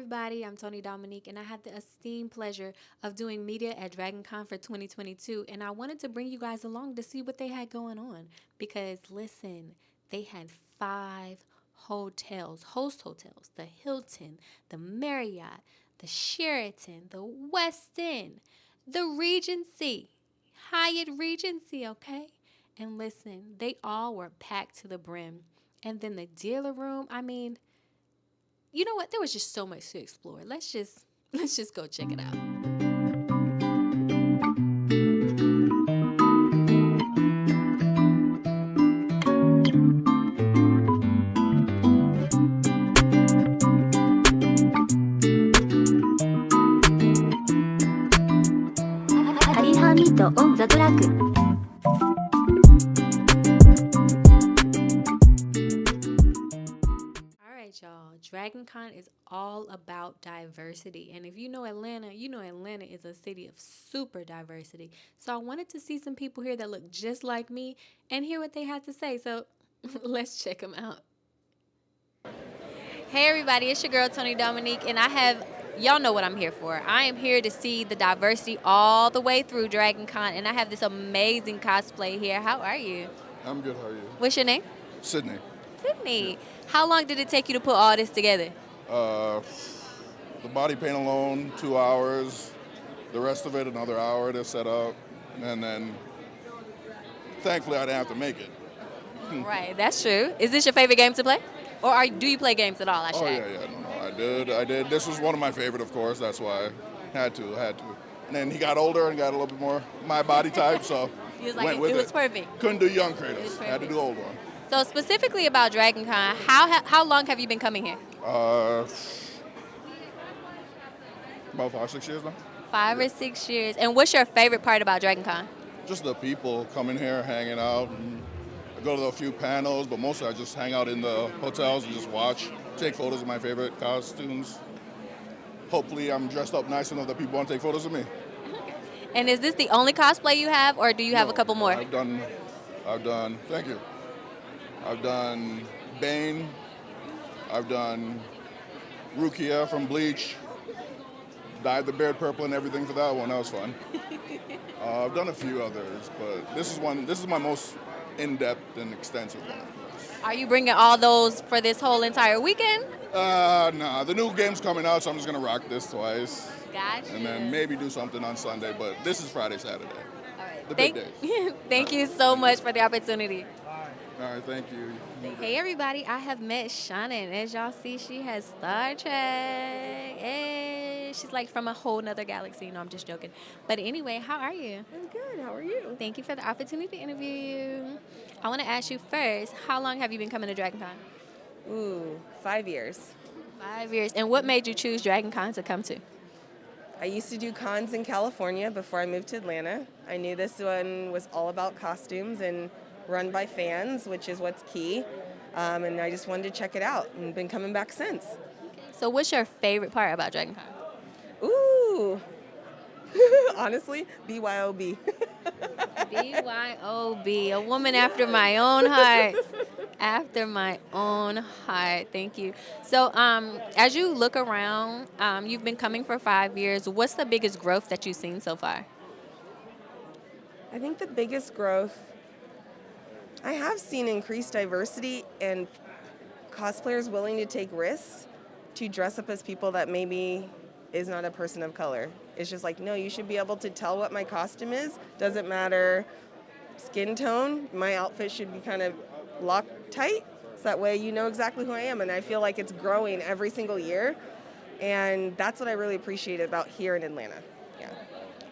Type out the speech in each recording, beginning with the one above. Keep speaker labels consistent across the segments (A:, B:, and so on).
A: everybody. I'm Toni Dominique, and I had the esteemed pleasure of doing media at Dragoncon for 2022. And I wanted to bring you guys along to see what they had going on. Because, listen, they had 5 hotels, host hotels: the Hilton, the Marriott, the Sheraton, the West End, the Regency, Hyatt Regency, okay? And listen, they all were packed to the brim. And then the dealer room, I mean, you know what? There was just so much to explore. Let's just go check it out.
B: on the track.
A: Y'all, Dragoncon is all about diversity, and if you know Atlanta, you know Atlanta is a city of super diversity. So I wanted to see some people here that look just like me and hear what they had to say. So let's check them out. Hey everybody, it's your girl Toni Dominique, and y'all know what I'm here for. I am here to see the diversity all the way through Dragoncon, and I have this amazing cosplay here. How are you?
C: I'm good. How are you?
A: What's your name?
C: Sydney.
A: Sydney.
C: Yeah.
A: How long did it take you to put all this together?
C: The body paint alone, 2 hours. The rest of it, another hour to set up. And then, thankfully, I didn't have to make it.
A: Right, that's true. Is this your favorite game to play? Or do you play games at all, I should ask?
C: No, I did. This was one of my favorite, of course. That's why I had to. And then he got older and got a little bit more my body type, so
A: He was like,
C: went with
A: it was perfect.
C: Couldn't do young Kratos. Had to do old one.
A: So specifically about Dragoncon, how long have you been coming here?
C: About 5, 6 years now.
A: 5 or 6 years. And what's your favorite part about Dragoncon?
C: Just the people coming here, hanging out. And I go to a few panels, but mostly I just hang out in the hotels and just watch, take photos of my favorite costumes. Hopefully I'm dressed up nice enough that people want to take photos of me.
A: And is this the only cosplay you have, or do you have a couple more?
C: I've done, thank you. I've done Bane. I've done Rukia from Bleach. Dyed the beard purple and everything for that one. That was fun. I've done a few others, but this is my most in-depth and extensive one.
A: Are you bringing all those for this whole entire weekend?
C: Nah. The new game's coming out, so I'm just gonna rock this twice.
A: Gotcha.
C: And then maybe do something on Sunday, but this is Friday, Saturday.
A: All right.
C: The big days.
A: Thank you so much for the opportunity.
C: All right, thank you.
A: Hey everybody, I have met Shannon. As y'all see, she has Star Trek. Hey, she's like from a whole nother galaxy. No, I'm just joking. But anyway, how are you?
D: I'm good. How are you?
A: Thank you for the opportunity to interview you. I want to ask you first, how long have you been coming to Dragoncon?
D: Ooh, 5 years.
A: 5 years. And what made you choose Dragoncon to come to?
D: I used to do cons in California before I moved to Atlanta. I knew this one was all about costumes and run by fans, which is what's key. And I just wanted to check it out and been coming back since.
A: So what's your favorite part about Dragoncon?
D: Ooh. Honestly, BYOB.
A: BYOB, a woman after my own heart. After my own heart. Thank you. So as you look around, you've been coming for 5 years. What's the biggest growth that you've seen so far?
D: I think the biggest growth, I have seen increased diversity and cosplayers willing to take risks to dress up as people that maybe is not a person of color. It's just like, no, you should be able to tell what my costume is. Doesn't matter skin tone. My outfit should be kind of locked tight, so that way you know exactly who I am. And I feel like it's growing every single year. And that's what I really appreciate about here in Atlanta. Yeah.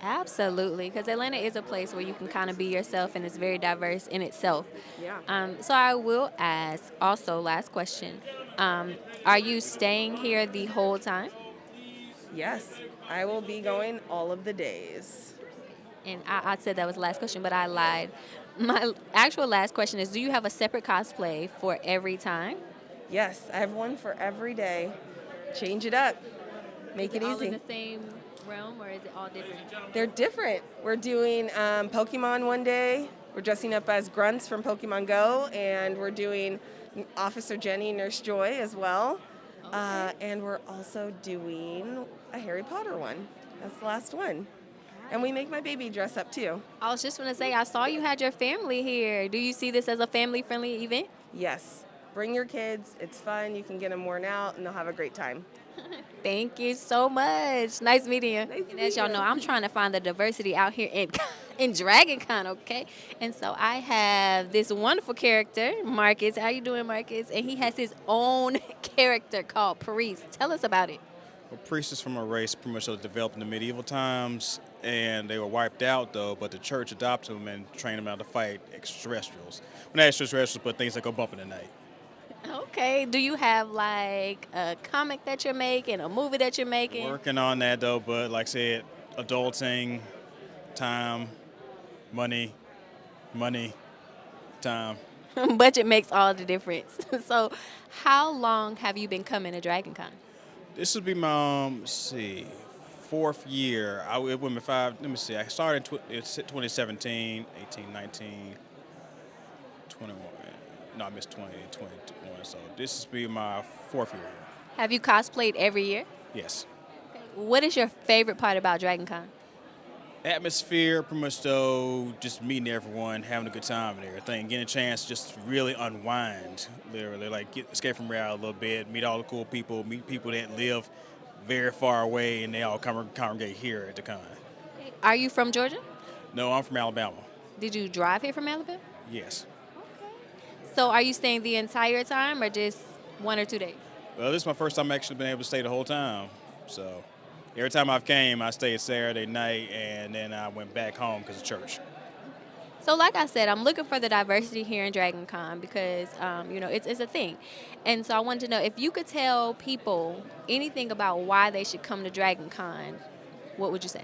A: Absolutely, because Atlanta is a place where you can kind of be yourself, and it's very diverse in itself.
D: Yeah.
A: So I will ask also, last question, are you staying here the whole time?
D: Yes, I will be going all of the days.
A: And I said that was the last question, but I lied. My actual last question is, do you have a separate cosplay for every time?
D: Yes, I have one for every day. Change it up. Make it
A: all
D: easy.
A: In the same realm, or is it all different?
D: They're different. We're doing Pokemon one day. We're dressing up as grunts from Pokemon Go, and we're doing Officer Jenny, Nurse Joy as well. And we're also doing a Harry Potter one. That's the last one. And we make my baby dress up too.
A: I was just going to say, I saw you had your family here. Do you see this as a family-friendly event?
D: Yes. Bring your kids. It's fun. You can get them worn out and they'll have a great time.
A: Thank you so much. Nice meeting you.
D: Nice to
A: And as
D: meet
A: y'all
D: you.
A: know, I'm trying to find the diversity out here in Dragoncon, okay? And so I have this wonderful character, Marcus. How you doing, Marcus? And he has his own character called Priest. Tell us about it.
B: Well, priests is from a race pretty much that was developed in the medieval times, and they were wiped out though. But the church adopted them and trained them out to fight extraterrestrials. Well, not extraterrestrials, but things that go bump in the night.
A: Okay. Do you have like a comic that you're making, a movie that you're making?
B: Working on that though, but like I said, adulting, time, money, time.
A: Budget makes all the difference. So, how long have you been coming to DragonCon?
B: This would be my fourth year. It went me five. Let me see. I started in 2017, 18, 19, 21. No, I missed 20, 21. So this will be my fourth year.
A: Have you cosplayed every year?
B: Yes.
A: What is your favorite part about DragonCon?
B: Atmosphere, pretty much though, just meeting everyone, having a good time and everything, getting a chance just to really unwind, literally, like escape from reality a little bit, meet all the cool people, meet people that live very far away, and they all congregate here at the con.
A: Are you from Georgia?
B: No, I'm from Alabama.
A: Did you drive here from Alabama?
B: Yes.
A: So are you staying the entire time or just 1 or 2 days?
B: Well, this is my first time actually been able to stay the whole time. So every time I've came, I stayed Saturday night, and then I went back home because of church.
A: So like I said, I'm looking for the diversity here in DragonCon because, it's a thing. And so I wanted to know if you could tell people anything about why they should come to DragonCon, what would you say?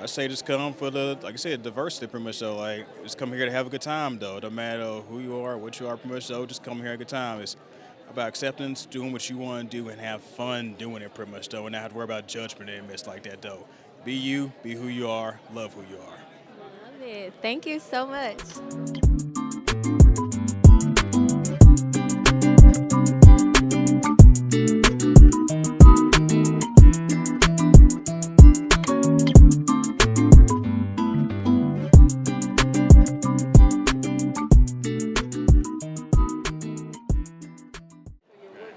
B: I say just come for like I said, diversity pretty much. So like, just come here to have a good time though. No matter who you are, what you are pretty much. So just come here to have a good time. It's about acceptance, doing what you want to do, and have fun doing it pretty much though, and not have to worry about judgment and mess like that though. Be you, be who you are, love who you are.
A: Love it. Thank you so much.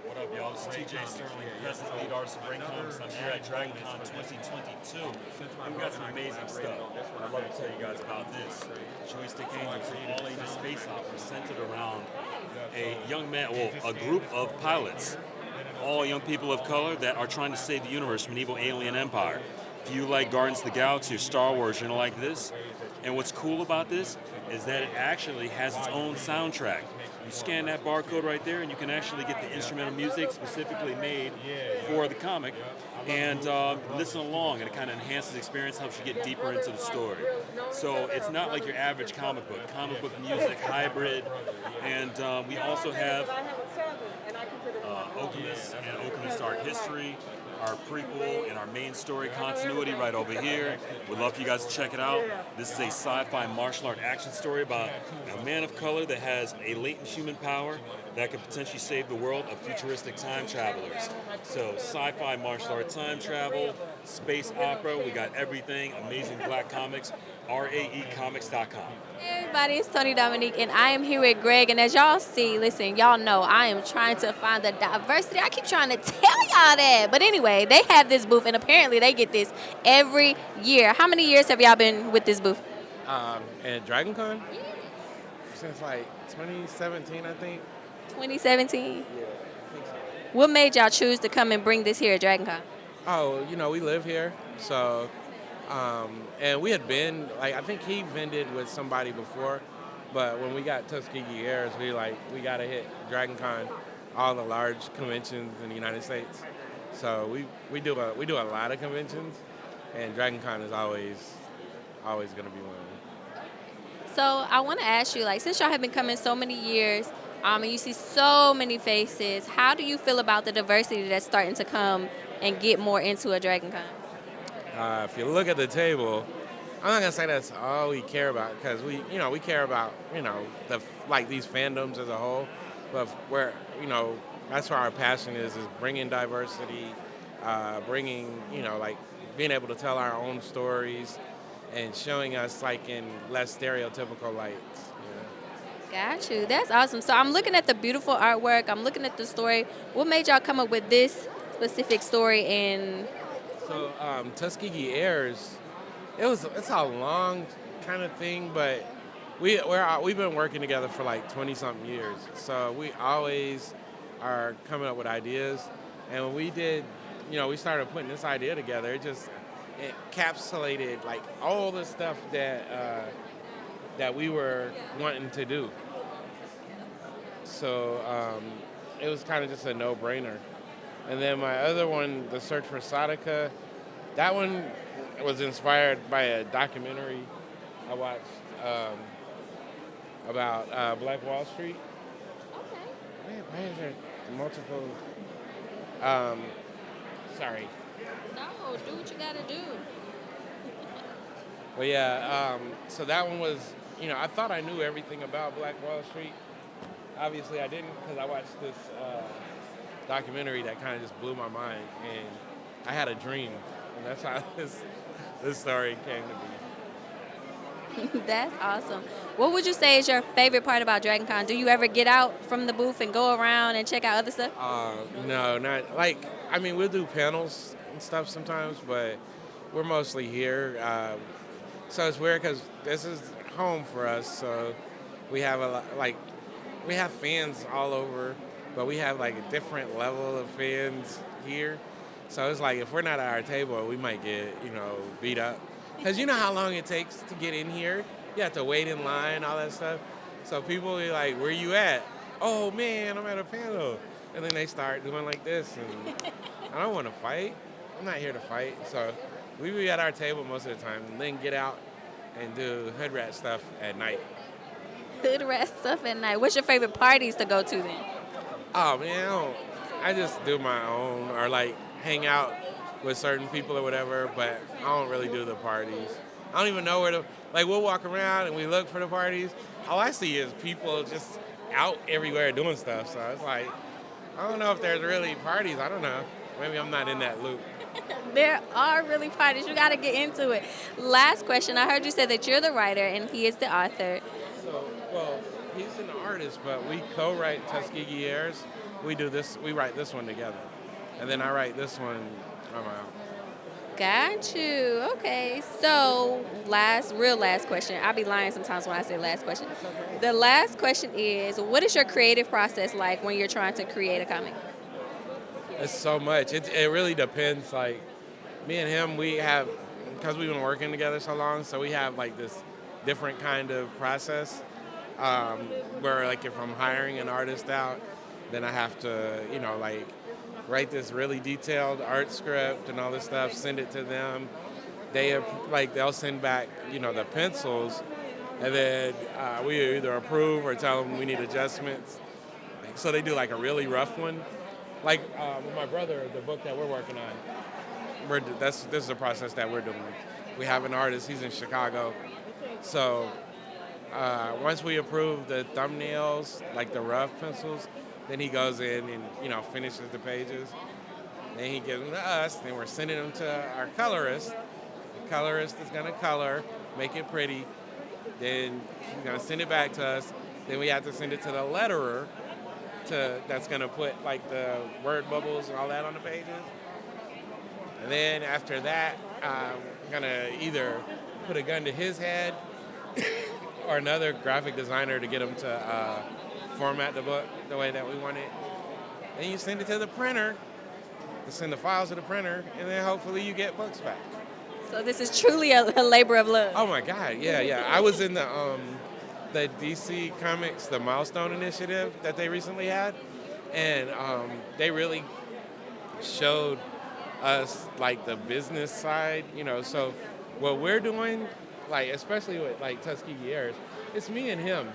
E: What up, y'all? This is TJ Sterling, President Lead Artist of Dragoncon. I'm here at DragonCon 2022. And we got some amazing stuff. I'd love to tell you guys about this. Joystick Angels, an all-ages space opera centered around a young man, a group of pilots, all young people of color that are trying to save the universe from an evil alien empire. If you like Guardians of the Galaxy or Star Wars, you're gonna like this. And what's cool about this is that it actually has its own soundtrack. You scan that barcode right there, and you can actually get the instrumental music specifically made for the comic and listen along, and it kind of enhances the experience, helps you get deeper into the story. So it's not like your average comic book music, hybrid, and we also have Alchemist and Alchemist Art History, our prequel and our main story continuity right over here. We'd love for you guys to check it out. This is a sci-fi martial art action story about a man of color that has a latent human power that could potentially save the world of futuristic time travelers. So sci-fi martial art time travel, space opera, we got everything. Amazing black comics, raecomics.com.
A: Hey everybody, it's Toni Dominique, and I am here with Greg. And as y'all see, listen, y'all know I am trying to find the diversity. I keep trying to tell y'all that. But anyway, they have this booth, and apparently they get this every year. How many years have y'all been with this booth?
F: At DragonCon? Since like 2017, I think.
A: 2017?
F: Yeah, I think so.
A: What made y'all choose to come and bring this here at DragonCon?
F: Oh, we live here, so, and we had been, like, I think he vended with somebody before, but when we got Tuskegee Airs, we got to hit DragonCon, all the large conventions in the United States. So we do a lot of conventions, and DragonCon is always going to be one of them.
A: So I want to ask you, like, since y'all have been coming so many years, and you see so many faces, how do you feel about the diversity that's starting to come and get more into a DragonCon?
F: If you look at the table, I'm not gonna say that's all we care about, because we care about these fandoms as a whole, but where, that's where our passion is bringing diversity, bringing, like being able to tell our own stories and showing us like in less stereotypical lights.
A: Got you. That's awesome. So I'm looking at the beautiful artwork. I'm looking at the story. What made y'all come up with this specific story? And
F: So Tuskegee Airs, it's a long kind of thing, but we've been working together for like 20-something years. So we always are coming up with ideas. And when we did, we started putting this idea together, it encapsulated like all the stuff that we were wanting to do. So it was kind of just a no-brainer. And then my other one, The Search for Sadaka, that one was inspired by a documentary I watched about Black Wall Street.
A: okay.
F: Why is there multiple? Sorry.
A: No, do what you gotta do.
F: But yeah, so that one was, I thought I knew everything about Black Wall Street. Obviously I didn't, because I watched this documentary that kind of just blew my mind, and I had a dream, and that's how this story came to be.
A: That's awesome. What would you say is your favorite part about Dragoncon? Do you ever get out from the booth and go around and check out other stuff?
F: No, not like, we'll do panels and stuff sometimes, but we're mostly here. So it's weird because this is home for us. So we have we have fans all over, but we have like a different level of fans here. So it's like if we're not at our table, we might get, beat up. Because you know how long it takes to get in here? You have to wait in line, all that stuff. So people will be like, where you at? Oh man, I'm at a panel. And then they start doing like this, and I don't want to fight. I'm not here to fight. So we be at our table most of the time, and then get out and do hood rat stuff at night.
A: Hood rat stuff at night. What's your favorite parties to go to then?
F: Oh man, I just do my own, or like hang out with certain people or whatever, but I don't really do the parties. I don't even know where to, we'll walk around and we look for the parties. All I see is people just out everywhere doing stuff. So it's like, I don't know if there's really parties. I don't know. Maybe I'm not in that loop.
A: There are really parties. You got to get into it. Last question. I heard you say that you're the writer and he is the author.
F: So, well, he's an artist, but we co-write Tuskegee Airs. We write this one together. And then I write this one on my own.
A: Got you. Okay. So, real last question. I'll be lying sometimes when I say last question. The last question is, what is your creative process like when you're trying to create a comic?
F: It's so much. It really depends. Like, me and him, because we've been working together so long, so we have like this different kind of process where like if I'm hiring an artist out, then I have to, write this really detailed art script and all this stuff, send it to them. They'll send back, the pencils, and then we either approve or tell them we need adjustments. So they do like a really rough one. Like with my brother, the book that we're working on, this is the process that we're doing. We have an artist, he's in Chicago. So once we approve the thumbnails, like the rough pencils, then he goes in and, finishes the pages. Then he gives them to us, then we're sending them to our colorist. The colorist is gonna color, make it pretty. Then he's gonna send it back to us. Then we have to send it to the letterer that's gonna put like the word bubbles and all that on the pages. And then after that, I'm gonna either put a gun to his head or another graphic designer to get him to format the book the way that we want it. Then you send it to the printer, to send the files to the printer, and then hopefully you get books back.
A: So this is truly a labor of love.
F: Oh my God, yeah. I was in the DC Comics, the Milestone Initiative that they recently had, and they really showed us like the business side, so what we're doing, like especially with like Tuskegee Airs, it's me and him,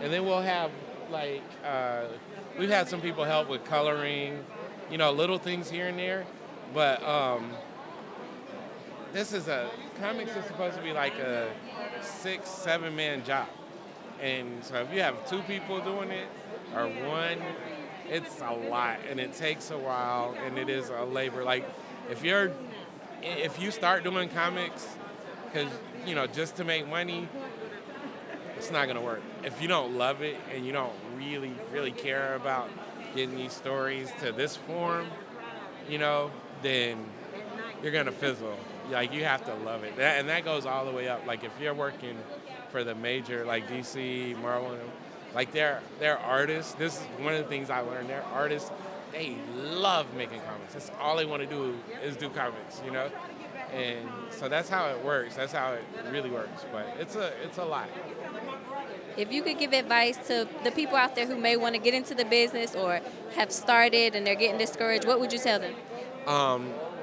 F: and then we'll have like we've had some people help with coloring, little things here and there, but comics is supposed to be like a 6-7 man job, and so if you have 2 people doing it, or one, it's a lot, and it takes a while, and it is a labor. Like, if you start doing comics, because, just to make money, it's not going to work. If you don't love it and you don't really, really care about getting these stories to this form, then you're going to fizzle. Like, you have to love it. And that goes all the way up. Like, if you're working for the major, like DC, Marvel, like, they're artists. This is one of the things I learned. They're artists. They love making comics. That's all they want to do is do comics, And so that's how it works. That's how it really works. But it's a lot.
A: If you could give advice to the people out there who may want to get into the business or have started and they're getting discouraged, what would you tell them?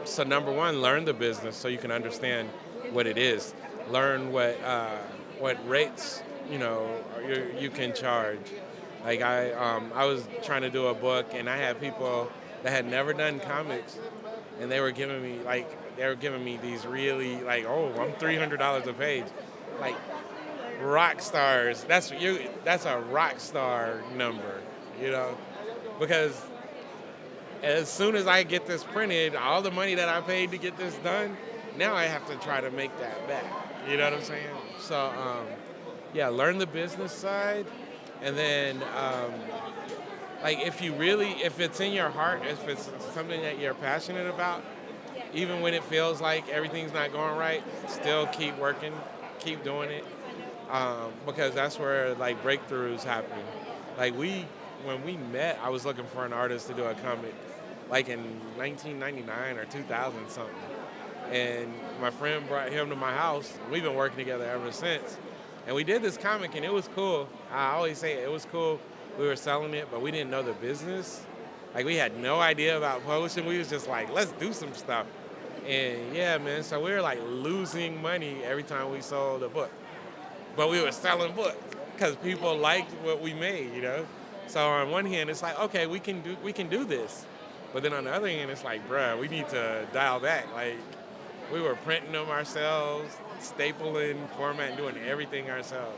F: So number one, learn the business so you can understand what it is. Learn what rates you can charge. Like I was trying to do a book, and I had people that had never done comics, and they were giving me these really like, oh, I'm $300 a page, like rock stars. That's a rock star number, because as soon as I get this printed, all the money that I paid to get this done, now I have to try to make that back. You know what I'm saying? So, learn the business side. And then, if it's in your heart, if it's something that you're passionate about, even when it feels like everything's not going right, still keep working, keep doing it. Because that's where, like, breakthroughs happen. Like, when we met, I was looking for an artist to do a comic, like in 1999 or 2000 something. And my friend brought him to my house. We've been working together ever since. And we did this comic, and it was cool. I always say it was cool. We were selling it, but we didn't know the business. Like, we had no idea about publishing. We was just like, let's do some stuff. And yeah, man, so we were like losing money every time we sold a book. But we were selling books because people liked what we made, So on one hand, it's like, okay, we can do this. But then on the other hand, it's like, bruh, we need to dial back. Like, we were printing them ourselves, stapling, formatting, doing everything ourselves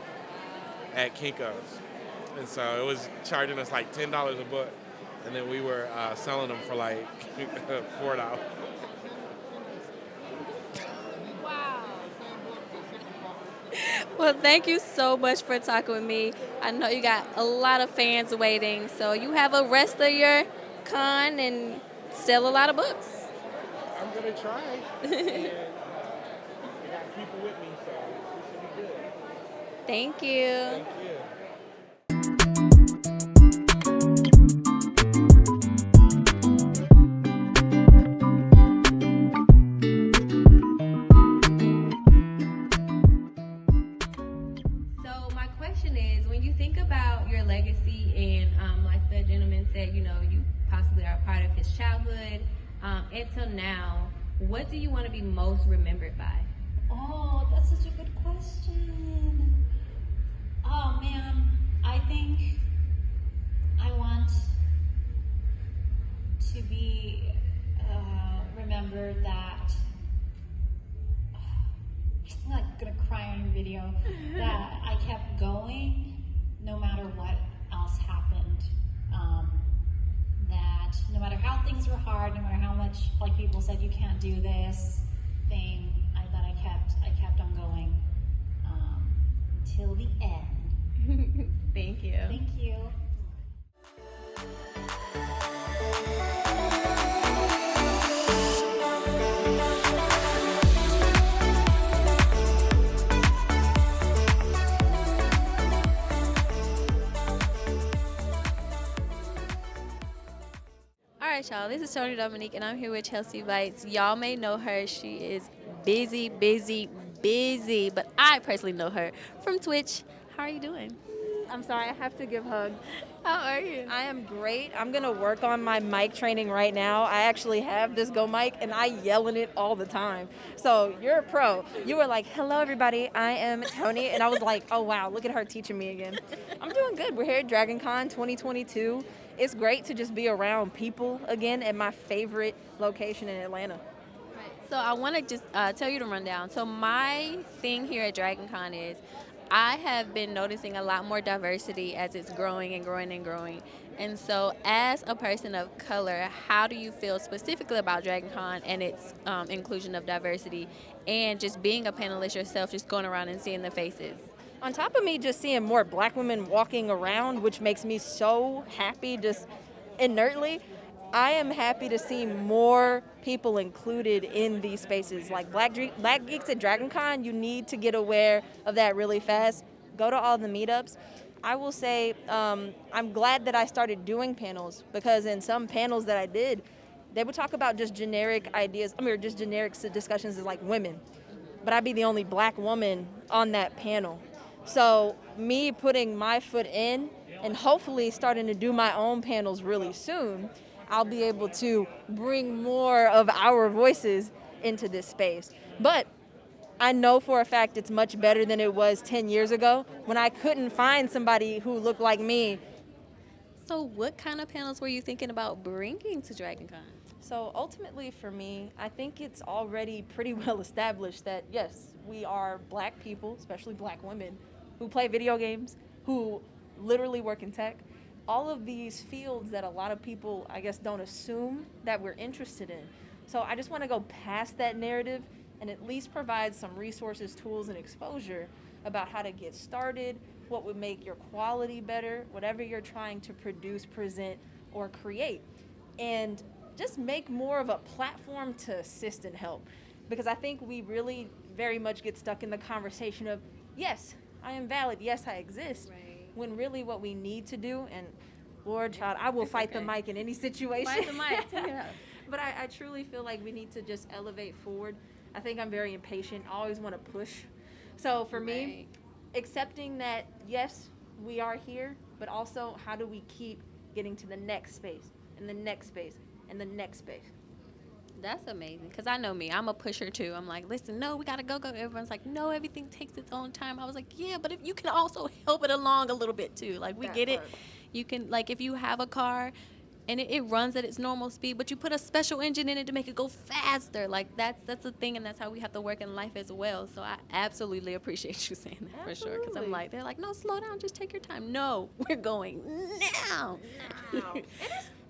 F: at Kinko's. And so it was charging us like $10 a book. And then we were selling them for like $4.
A: Wow. Well, thank you so much for talking with me. I know you got a lot of fans waiting, so you have a rest of your con and sell a lot of books.
F: I'm going to try. And I got people with me, so it should be good.
A: Thank you.
F: Thank you.
A: So my question is, when you think about your legacy and like the gentleman said, you possibly are a part of his childhood, until now, what do you want to be most remembered by?
G: Oh, that's such a good question. Oh man, I think I want to be remembered that I'm not gonna cry on your video. That I kept going no matter what else happened. That no matter how things were hard, no matter how much like people said you can't do this thing, I kept on going till the end.
A: Thank you.
G: Thank you.
A: All right, y'all. This is Toni Dominique, and I'm here with Chelsea Bites. Y'all may know her. She is busy, but I personally know her from Twitch. How are you doing?
H: I'm sorry, I have to give hugs.
A: How are you?
H: I am great. I'm going to work on my mic training right now. I actually have this Go mic, and I yell in it all the time. So you're a pro. You were like, hello, everybody. I am Toni. And I was like, oh, wow, look at her teaching me again. I'm doing good. We're here at Dragoncon 2022. It's great to just be around people again at my favorite location in Atlanta.
A: So I want to just tell you the rundown. So my thing here at Dragoncon is I have been noticing a lot more diversity as it's growing and growing and growing. And so, as a person of color, how do you feel specifically about DragonCon and its inclusion of diversity, and just being a panelist yourself, just going around and seeing the faces?
H: On top of me just seeing more black women walking around, which makes me so happy just inertly, I am happy to see more people included in these spaces. Like Black Geeks at DragonCon, you need to get aware of that really fast. Go to all the meetups. I will say I'm glad that I started doing panels, because in some panels that I did, they would talk about just generic ideas, or just generic discussions as like women. But I'd be the only black woman on that panel. So me putting my foot in and hopefully starting to do my own panels really soon, I'll be able to bring more of our voices into this space. But I know for a fact it's much better than it was 10 years ago when I couldn't find somebody who looked like me.
A: So, what kind of panels were you thinking about bringing to DragonCon?
H: So ultimately for me, I think it's already pretty well established that yes, we are black people, especially black women, who play video games, who literally work in tech. All of these fields that a lot of people, I guess, don't assume that we're interested in. So I just want to go past that narrative and at least provide some resources, tools, and exposure about how to get started, what would make your quality better, whatever you're trying to produce, present, or create. And just make more of a platform to assist and help. Because I think we really very much get stuck in the conversation of, yes, I am valid, yes, I exist.
A: Right.
H: When really what we need to do, and Lord child, I will
A: It's
H: fight
A: okay.
H: the mic in any situation.
A: Fight the mic, take it out.
H: But I truly feel like we need to just elevate forward. I think I'm very impatient, I always want to push. So for me, accepting that, yes, we are here, but also how do we keep getting to the next space, and the next space, and the next space.
A: That's amazing, because I know me. I'm a pusher, too. I'm like, listen, no, we got to go. Everyone's like, no, everything takes its own time. I was like, yeah, but if you can also help it along a little bit, too. Like, we
H: That
A: get it.
H: part.
A: You can, like, if you have a car and it runs at its normal speed, but you put a special engine in it to make it go faster. Like, that's a thing, and that's how we have to work in life as well. So I absolutely appreciate you saying that for sure, because I'm
H: Absolutely.
A: like, they're like, no, slow down. Just take your time. No, we're going now.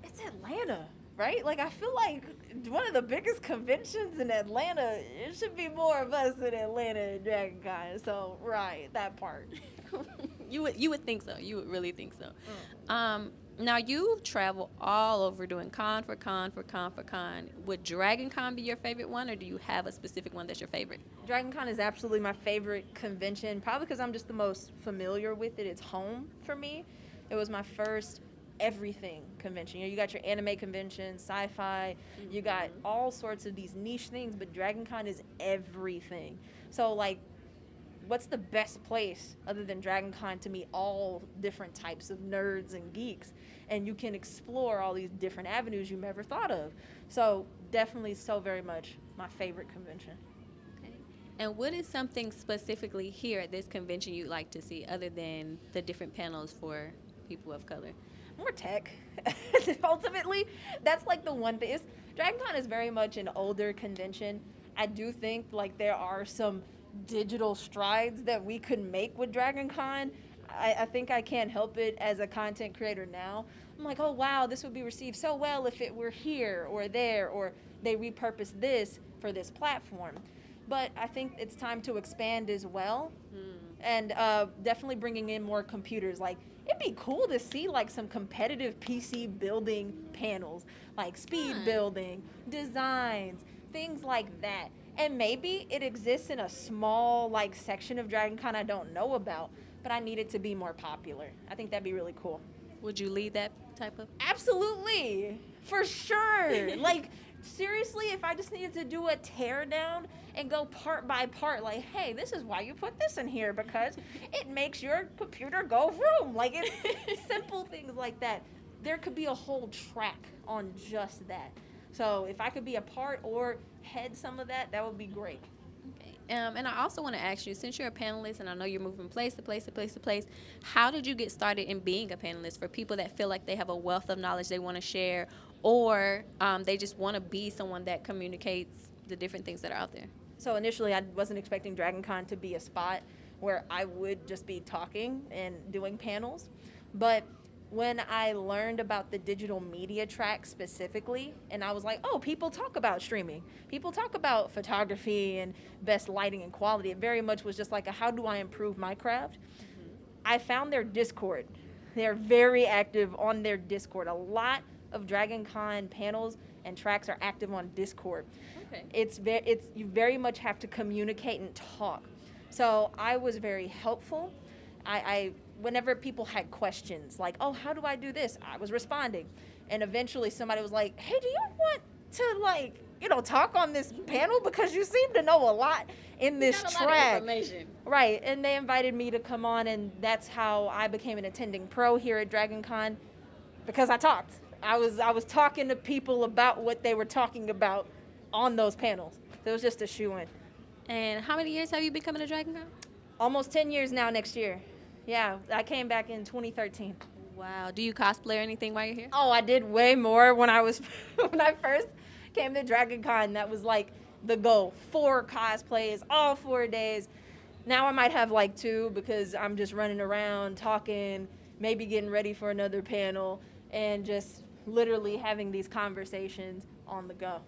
H: It's Atlanta, right? Like, I feel like one of the biggest conventions in Atlanta, it should be more of us in Atlanta at DragonCon. So, right, that part.
A: You would think so. You would really think so. Now you travel all over doing con for con. Would DragonCon be your favorite one, or do you have a specific one that's your favorite?
H: DragonCon is absolutely my favorite convention, probably because I'm just the most familiar with it. It's home for me. It was my first everything convention. You know, you got your anime convention, sci-fi, you got all sorts of these niche things, but DragonCon is everything. So, like, what's the best place other than DragonCon to meet all different types of nerds and geeks? And you can explore all these different avenues you never thought of. So definitely so very much my favorite convention.
A: Okay. And what is something specifically here at this convention you'd like to see other than the different panels for people of color?
H: More tech. Ultimately, that's like the one thing. DragonCon is very much an older convention. I do think like there are some digital strides that we could make with DragonCon. I think I can't help it as a content creator now. I'm like, oh wow, this would be received so well if it were here or there, or they repurpose this for this platform. But I think it's time to expand as well, and definitely bringing in more computers. Like, it'd be cool to see like some competitive PC building panels, like speed building, designs, things like that. And maybe it exists in a small like section of DragonCon I don't know about, but I need it to be more popular. I think that'd be really cool.
A: Would you lead that type of?
H: Absolutely, for sure. Like, seriously, if I just needed to do a tear down and go part by part, like, hey, this is why you put this in here, because it makes your computer go vroom. Like, it's simple things like that. There could be a whole track on just that. So if I could be a part or head some of that, that would be great.
A: Okay. And I also want to ask you, since you're a panelist and I know you're moving place to place, how did you get started in being a panelist for people that feel like they have a wealth of knowledge they want to share, or they just want to be someone that communicates the different things that are out there?
H: So initially I wasn't expecting DragonCon to be a spot. where I would just be talking and doing panels. But when I learned about the digital media track specifically, and I was like, oh, people talk about streaming. People talk about photography and best lighting and quality. It very much was just like, how do I improve my craft? I found their Discord. They're very active on their Discord. A lot of Dragoncon panels and tracks are active on Discord.
A: Okay.
H: You very much have to communicate and talk. So I was very helpful. I whenever people had questions like, oh, how do I do this? I was responding. And eventually somebody was like, hey, do you want to talk on this panel? Because you seem to know a lot in this track. Right. And they invited me to come on, and that's how I became an attending pro here at Dragoncon, because I talked. I was talking to people about what they were talking about on those panels. So it was just a shoe-in.
A: And how many years have you been coming to Dragoncon?
H: Almost 10 years now next year. Yeah, I came back in 2013.
A: Wow. Do you cosplay or anything while you're here?
H: Oh, I did way more when I first came to Dragoncon. That was like the goal. 4 cosplays, all 4 days. Now I might have like 2 because I'm just running around talking, maybe getting ready for another panel, and just literally having these conversations on the go.
A: All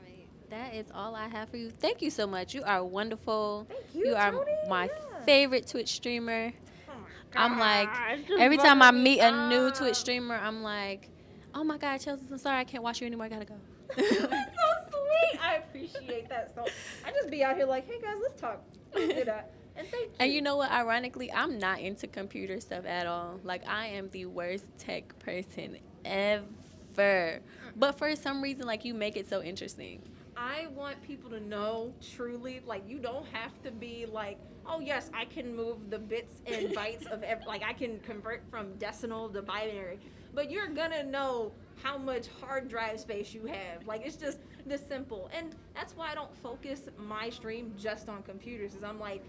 A: right. That is all I have for you. Thank you so much. You are wonderful.
H: Thank you,
A: You are
H: Toni.
A: my
H: Yeah.
A: favorite Twitch streamer.
H: Oh
A: I'm like,
H: gosh,
A: every time I meet a
H: butter
A: new
H: me
A: Twitch
H: up.
A: streamer, I'm like, oh my God, Chelsea, I'm sorry, I can't watch you anymore. I gotta go.
H: That's so sweet. I appreciate that. So I just be out here like, hey guys, let's talk. Let's do that. And thank you.
A: And you know what? Ironically, I'm not into computer stuff at all. Like, I am the worst tech person ever. But for some reason, like, you make it so interesting.
H: I want people to know truly, like, you don't have to be like, oh yes, I can move the bits and bytes of like I can convert from decimal to binary, but you're gonna know how much hard drive space you have. Like, it's just this simple. And that's why I don't focus my stream just on computers, is I'm like,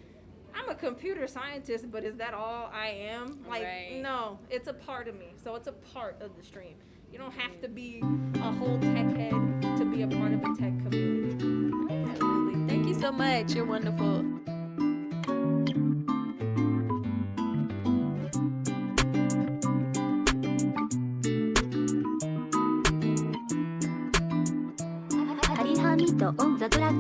H: I'm a computer scientist, but is that all I am? Like,
A: Right.
H: no, it's a part of me. So it's a part of the stream. You don't have to be a whole tech head to be a part of a tech community.
A: Absolutely. Thank you so much. You're wonderful.
I: Meet on the track.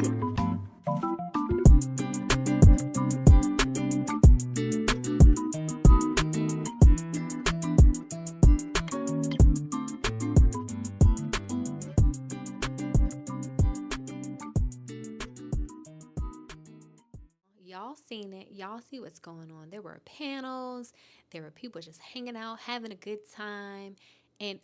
A: Y'all seen it. Y'all see what's going on. There were panels. There were people just hanging out, having a good time. And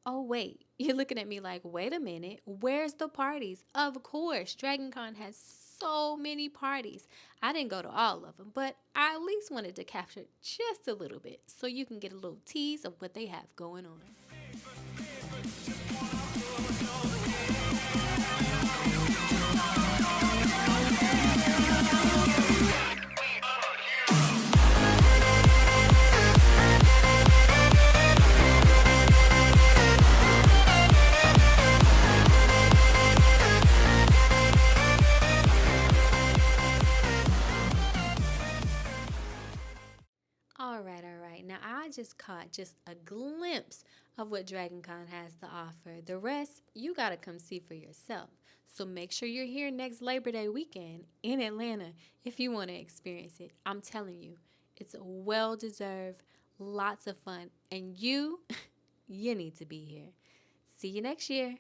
A: oh wait, you're looking at me like, wait a minute, where's the parties? Of course, Dragoncon has so many parties. I didn't go to all of them, but I at least wanted to capture just a little bit so you can get a little tease of what they have going on. All right. Now, I just caught just a glimpse of what Dragoncon has to offer. The rest, you got to come see for yourself. So make sure you're here next Labor Day weekend in Atlanta if you want to experience it. I'm telling you, it's well-deserved, lots of fun, and you need to be here. See you next year.